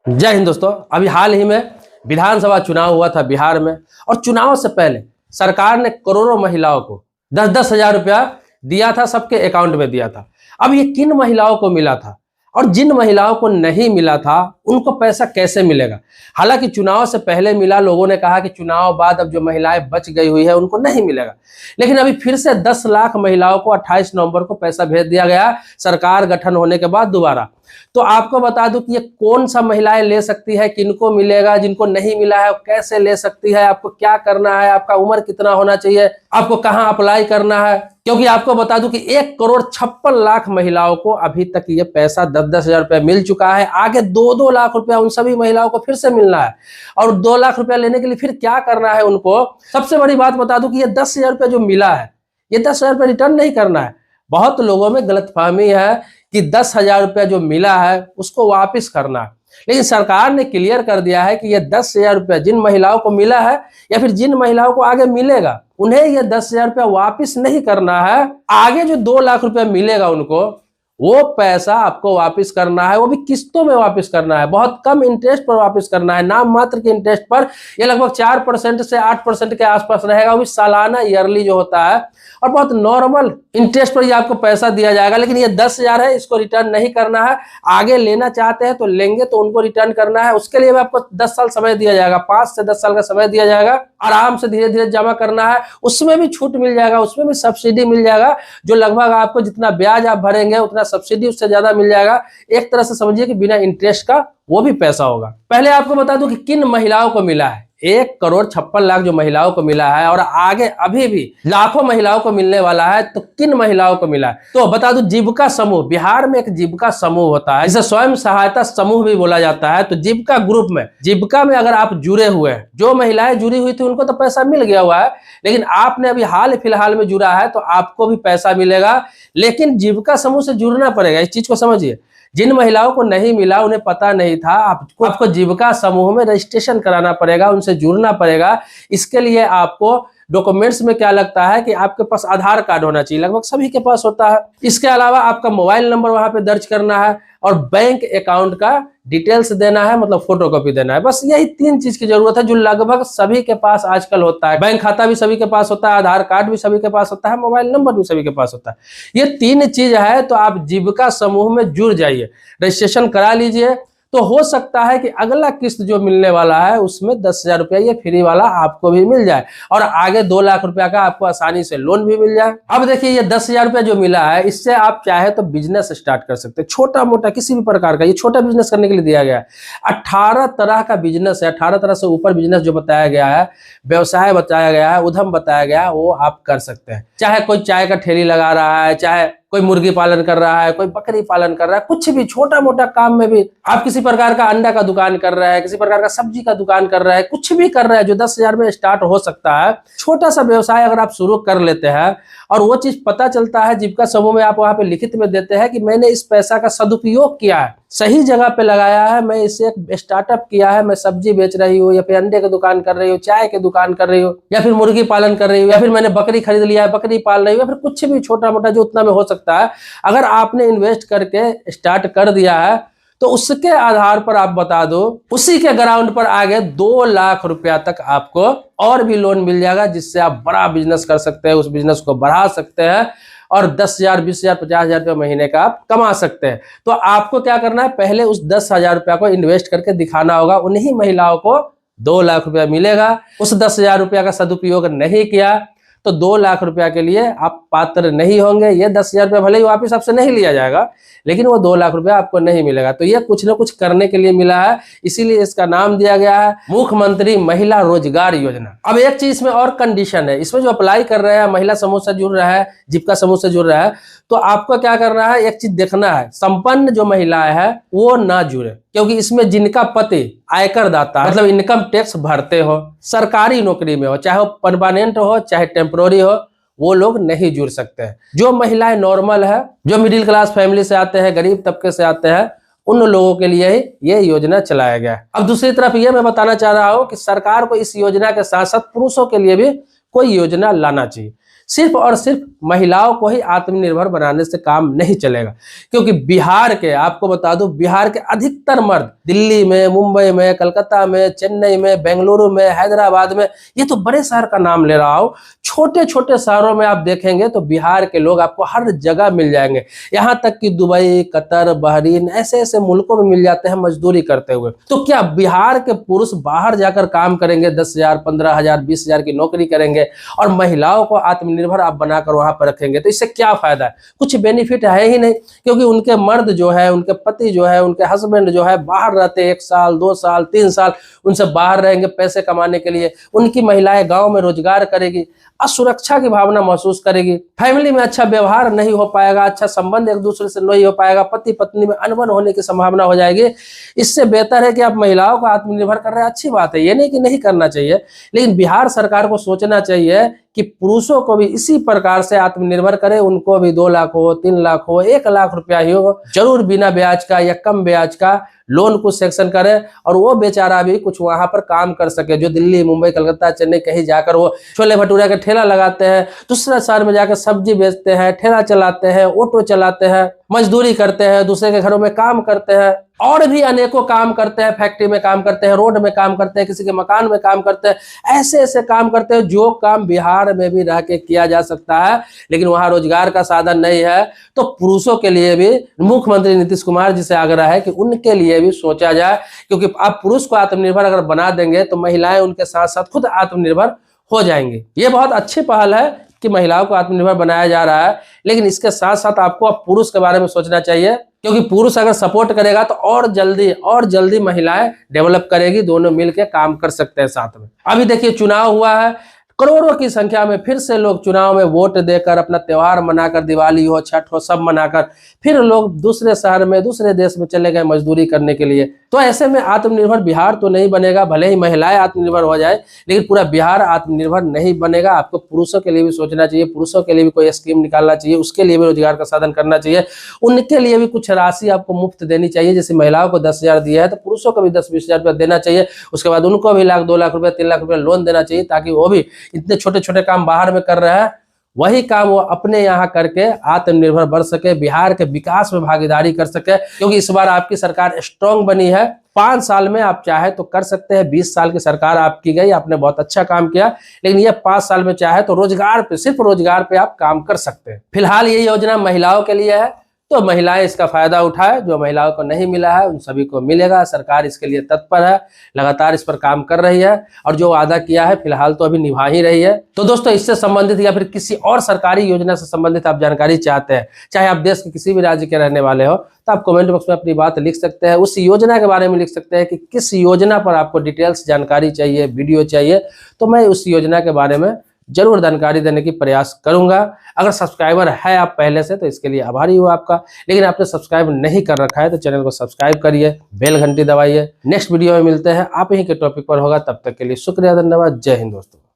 जय हिंद दोस्तों। अभी हाल ही में विधानसभा चुनाव हुआ था बिहार में, और चुनाव से पहले सरकार ने करोड़ों महिलाओं को 10-10 हजार रुपया दिया था, सबके अकाउंट में दिया था। अब ये किन महिलाओं को मिला था और जिन महिलाओं को नहीं मिला था उनको पैसा कैसे मिलेगा? हालांकि चुनाव से पहले मिला, लोगों ने कहा कि चुनाव बाद अब जो महिलाएं बच गई हुई है उनको नहीं मिलेगा, लेकिन अभी फिर से 10 लाख महिलाओं को 28 नवंबर को पैसा भेज दिया गया सरकार गठन होने के बाद दोबारा। तो आपको बता दूं कि ये कौन सा महिलाएं ले सकती है, किनको मिलेगा, जिनको नहीं मिला है कैसे ले सकती है, आपको क्या करना है, आपका उम्र कितना होना चाहिए, आपको कहां अप्लाई करना है। क्योंकि आपको बता दूं कि 1,56,00,000 महिलाओं को अभी तक ये पैसा 10-10 हजार रुपया मिल चुका है। आगे 2-2 लाख रुपया उन सभी महिलाओं को फिर से मिलना है, और 2 लाख रुपया लेने के लिए फिर क्या करना है उनको। सबसे बड़ी बात बता दूं कि ये 10 हजार रुपया जो मिला है, ये 10 हजार रुपया रिटर्न नहीं करना है। बहुत लोगों में गलतफहमी है कि 10 हजार रुपया जो मिला है उसको वापस करना है, लेकिन सरकार ने क्लियर कर दिया है कि ये 10 हजार रुपया जिन महिलाओं को मिला है या फिर जिन महिलाओं को आगे मिलेगा, उन्हें ये 10 हजार रुपया वापस नहीं करना है। आगे जो 2 लाख रुपया मिलेगा उनको, वो पैसा आपको वापस करना है, वो भी किस्तों में वापस करना है, बहुत कम इंटरेस्ट पर वापस करना है, नाम मात्र के इंटरेस्ट पर। ये लगभग 4% से 8% के आसपास रहेगा, वो भी सालाना ईयरली जो होता है, और बहुत नॉर्मल इंटरेस्ट पर ये आपको पैसा दिया जाएगा। लेकिन ये 10 हजार है, इसको रिटर्न नहीं करना है। आगे लेना चाहते हैं तो लेंगे तो उनको रिटर्न करना है, उसके लिए भी आपको 10 साल समय दिया जाएगा, 5 से 10 साल का समय दिया जाएगा। आराम से धीरे धीरे जमा करना है, उसमें भी छूट मिल जाएगा, उसमें भी सब्सिडी मिल जाएगा, जो लगभग आपको जितना ब्याज आप भरेंगे उतना सब्सिडी उससे ज्यादा मिल जाएगा। एक तरह से समझिए कि बिना इंटरेस्ट का वो भी पैसा होगा। पहले आपको बता दूं कि किन महिलाओं को मिला है। 1,56,00,000 जो महिलाओं को मिला है, और आगे अभी भी लाखों महिलाओं को मिलने वाला है। तो किन महिलाओं को मिला है तो बता दूं, जीविका समूह। बिहार में एक जीविका समूह होता है, जिसे स्वयं सहायता समूह भी बोला जाता है। तो जीविका ग्रुप में, जीविका में अगर आप जुड़े हुए हैं, जो महिलाएं जुड़ी हुई थी उनको तो पैसा मिल गया हुआ है, लेकिन आपने अभी हाल फिलहाल में जुड़ा है तो आपको भी पैसा मिलेगा। लेकिन जीविका समूह से जुड़ना पड़ेगा, इस चीज को समझिए। जिन महिलाओं को नहीं मिला, उन्हें पता नहीं था, आपको जीविका समूह में रजिस्ट्रेशन कराना पड़ेगा, उनसे जुड़ना पड़ेगा। इसके लिए आपको डॉक्यूमेंट्स में क्या लगता है कि आपके पास आधार कार्ड होना चाहिए, लगभग सभी के पास होता है। इसके अलावा आपका मोबाइल नंबर वहां पे दर्ज करना है, और बैंक अकाउंट का डिटेल्स देना है, मतलब फोटोकॉपी देना है। बस यही 3 चीज की जरूरत है, जो लगभग सभी के पास आजकल होता है। बैंक खाता भी सभी के पास होता है, आधार कार्ड भी सभी के पास होता है, मोबाइल नंबर भी सभी के पास होता है। ये 3 चीज है, तो आप जीविका समूह में जुड़ जाइए, रजिस्ट्रेशन करा लीजिए। तो हो सकता है कि अगला किस्त जो मिलने वाला है उसमें 10 हजार रुपया ये फ्री वाला आपको भी मिल जाए, और आगे 2 लाख रुपया का आपको आसानी से लोन भी मिल जाए। अब देखिए, ये 10 हजार रुपया जो मिला है, इससे आप चाहे तो बिजनेस स्टार्ट कर सकते हैं, छोटा मोटा किसी भी प्रकार का। ये छोटा बिजनेस करने के लिए दिया गया है। 18 तरह का बिजनेस है, 18 तरह से ऊपर बिजनेस जो बताया गया है, व्यवसाय बताया गया है, उद्यम बताया गया है, वो आप कर सकते हैं। चाहे कोई चाय का ठेली लगा रहा है, चाहे कोई मुर्गी पालन कर रहा है, कोई बकरी पालन कर रहा है, कुछ भी छोटा मोटा काम में भी आप किसी प्रकार का अंडा का दुकान कर रहे हैं, किसी प्रकार का सब्जी का दुकान कर रहे हैं, कुछ भी कर रहे हैं जो 10 हजार में स्टार्ट हो सकता है। छोटा सा व्यवसाय अगर आप शुरू कर लेते हैं, और वो चीज पता चलता है जीविका समूह में, आप वहां पे लिखित में देते हैं कि मैंने इस पैसा का सदुपयोग किया है, सही जगह पे लगाया है, मैं इसे एक स्टार्टअप किया है, मैं सब्जी बेच रही हूँ, या फिर अंडे की दुकान कर रही हूँ, चाय की दुकान कर रही हूँ, या फिर मुर्गी पालन कर रही हूँ, या फिर मैंने बकरी खरीद लिया है, बकरी पाल रही हूँ, या फिर कुछ भी छोटा मोटा जो उतना में हो सकता है। अगर आपने इन्वेस्ट करके स्टार्ट कर दिया है, तो उसके आधार पर आप बता दो, उसी के ग्राउंड पर आगे 2 लाख रुपया तक आपको और भी लोन मिल जाएगा, जिससे आप बड़ा बिजनेस कर सकते हैं, उस बिजनेस को बढ़ा सकते हैं, और 10 हजार, 20 हजार, 50 हजार रुपये महीने का आप कमा सकते हैं। तो आपको क्या करना है, पहले उस 10 हजार रुपया को इन्वेस्ट करके दिखाना होगा। उन्हीं महिलाओं को 2 लाख रुपया मिलेगा। उस 10 हजार रुपया का सदुपयोग नहीं किया तो 2 लाख रुपया के लिए आप पात्र नहीं होंगे। ये 10 हजार रुपया भले ही वापिस आपसे नहीं लिया जाएगा, लेकिन वो 2 लाख रुपया आपको नहीं मिलेगा। तो ये कुछ न कुछ करने के लिए मिला है, इसीलिए इसका नाम दिया गया है मुख्यमंत्री महिला रोजगार योजना। अब एक चीज इसमें और कंडीशन है, इसमें जो अप्लाई कर रहे हैं, महिला समूह से जुड़ रहा है, जीविका समूह से जुड़ रहा है, तो आपको क्या करना है, एक चीज देखना है, संपन्न जो महिलाएं हैं वो ना जुड़े, क्योंकि इसमें जिनका पति आयकर दाता, मतलब इनकम टैक्स भरते हो, सरकारी नौकरी में हो, चाहे वो परमानेंट हो चाहे टेम्पोररी हो, वो लोग नहीं जुड़ सकते हैं। जो महिलाएं नॉर्मल है, जो मिडिल क्लास फैमिली से आते हैं, गरीब तबके से आते हैं, उन लोगों के लिए ही ये योजना चलाया गया है। अब दूसरी तरफ ये मैं बताना चाह रहा हूं कि सरकार को इस योजना के साथ साथ पुरुषों के लिए भी कोई योजना लाना चाहिए। सिर्फ और सिर्फ महिलाओं को ही आत्मनिर्भर बनाने से काम नहीं चलेगा, क्योंकि बिहार के, आपको बता दूं, बिहार के अधिकतर मर्द दिल्ली में, मुंबई में, कलकत्ता में, चेन्नई में, बेंगलुरु में, हैदराबाद में, ये तो बड़े शहर का नाम ले रहा हूं, छोटे छोटे शहरों में आप देखेंगे तो बिहार के लोग आपको हर जगह मिल जाएंगे। यहां तक कि दुबई, कतर, बहरीन, ऐसे ऐसे मुल्कों में मिल जाते हैं मजदूरी करते हुए। तो क्या बिहार के पुरुष बाहर जाकर काम करेंगे, 10,000, 15,000, 20,000 की नौकरी करेंगे और महिलाओं को आत्मनिर्भर आप बनाकर वहां पर रखेंगे, तो इससे क्या फायदा है? कुछ बेनिफिट है ही नहीं, क्योंकि उनके मर्द जो है, उनके पति जो है, उनके हस्बैंड जो है बाहर रहते हैं, 1 साल, 2 साल, 3 साल उनसे बाहर रहेंगे पैसे कमाने के लिए। उनकी महिलाएं गांव में रोजगार करेगी, असुरक्षा की भावना महसूस करेगी, फैमिली में अच्छा व्यवहार नहीं हो पाएगा, अच्छा संबंध एक दूसरे से नहीं हो पाएगा, पति पत्नी में अनबन होने की संभावना हो जाएगी। इससे बेहतर है कि आप महिलाओं को आत्मनिर्भर कर रहे हैं, अच्छी बात है, ये नहीं कि नहीं करना चाहिए, लेकिन बिहार सरकार को सोचना चाहिए कि पुरुषों को भी इसी प्रकार से आत्मनिर्भर करे। उनको भी 2 लाख हो, 3 लाख हो, 1 लाख रुपया ही हो, जरूर बिना ब्याज का या कम ब्याज का लोन कुछ सेक्शन करे, और वो बेचारा भी कुछ वहां पर काम कर सके, जो दिल्ली, मुंबई, कलकत्ता, चेन्नई कहीं जाकर वो छोले भटूरे का ठेला लगाते हैं, दूसरे शहर में जाकर सब्जी बेचते हैं, ठेला चलाते हैं, ऑटो चलाते हैं, मजदूरी करते हैं, दूसरे के घरों में काम करते हैं, और भी अनेकों काम करते हैं, फैक्ट्री में काम करते हैं, रोड में काम करते हैं, किसी के मकान में काम करते हैं, ऐसे ऐसे काम करते हैं जो काम बिहार में भी रह के किया जा सकता है, लेकिन वहां रोजगार का साधन नहीं है। तो पुरुषों के लिए भी मुख्यमंत्री नीतीश कुमार जी से आग्रह है कि उनके लिए भी सोचा जाए, क्योंकि आप पुरुष को आत्मनिर्भर अगर बना देंगे तो महिलाएं उनके साथ साथ खुद आत्मनिर्भर हो जाएंगी। ये बहुत अच्छी पहल है कि महिलाओं को आत्मनिर्भर बनाया जा रहा है, लेकिन इसके साथ साथ आपको अब पुरुष के बारे में सोचना चाहिए, क्योंकि पुरुष अगर सपोर्ट करेगा तो और जल्दी महिलाएं डेवलप करेगी, दोनों मिलकर काम कर सकते हैं साथ में। अभी देखिए चुनाव हुआ है, करोड़ों की संख्या में फिर से लोग चुनाव में वोट देकर, अपना त्योहार मनाकर, दिवाली हो, छठ हो, सब मनाकर फिर लोग दूसरे शहर में, दूसरे देश में चले गए मजदूरी करने के लिए। तो ऐसे में आत्मनिर्भर बिहार तो नहीं बनेगा, भले ही महिलाएं आत्मनिर्भर हो जाए, लेकिन पूरा बिहार आत्मनिर्भर नहीं बनेगा। आपको पुरुषों के लिए भी सोचना चाहिए, पुरुषों के लिए भी कोई स्कीम निकालना चाहिए, उसके लिए भी रोजगार का साधन करना चाहिए, उनके लिए भी कुछ राशि आपको मुफ्त देनी चाहिए। जैसे महिलाओं को 10,000 दिया है तो पुरुषों को भी 10-20 हजार रुपया देना चाहिए। उसके बाद उनको भी 1 लाख, 2 लाख रुपया, 3 लाख रुपया लोन देना चाहिए, ताकि वो भी इतने छोटे छोटे काम बाहर में कर रहे हैं, वही काम वो अपने यहाँ करके आत्मनिर्भर बन सके, बिहार के विकास में भागीदारी कर सके। क्योंकि इस बार आपकी सरकार स्ट्रांग बनी है, 5 साल में आप चाहे तो कर सकते हैं। 20 साल की सरकार आपकी गई, आपने बहुत अच्छा काम किया, लेकिन ये 5 साल में चाहे तो रोजगार पे, सिर्फ रोजगार पे आप काम कर सकते हैं। फिलहाल ये योजना महिलाओं के लिए है, तो महिलाएं इसका फायदा उठाए। जो महिलाओं को नहीं मिला है उन सभी को मिलेगा। सरकार इसके लिए तत्पर है, लगातार इस पर काम कर रही है, और जो वादा किया है फिलहाल तो अभी निभा ही रही है। तो दोस्तों, इससे संबंधित या फिर किसी और सरकारी योजना से संबंधित आप जानकारी चाहते हैं, चाहे आप देश के किसी भी राज्य के रहने वाले हो, तो आप कमेंट बॉक्स में अपनी बात लिख सकते हैं। उस योजना के बारे में लिख सकते हैं कि किस योजना पर आपको डिटेल्स जानकारी चाहिए, वीडियो चाहिए, तो मैं उस योजना के बारे में जरूर जानकारी देने की प्रयास करूंगा। अगर सब्सक्राइबर है आप पहले से, तो इसके लिए आभारी हूँ आपका, लेकिन आपने सब्सक्राइब नहीं कर रखा है तो चैनल को सब्सक्राइब करिए, बेल घंटी दबाइए। नेक्स्ट वीडियो में मिलते हैं, आप ही के टॉपिक पर होगा। तब तक के लिए शुक्रिया, धन्यवाद, जय हिंद दोस्तों।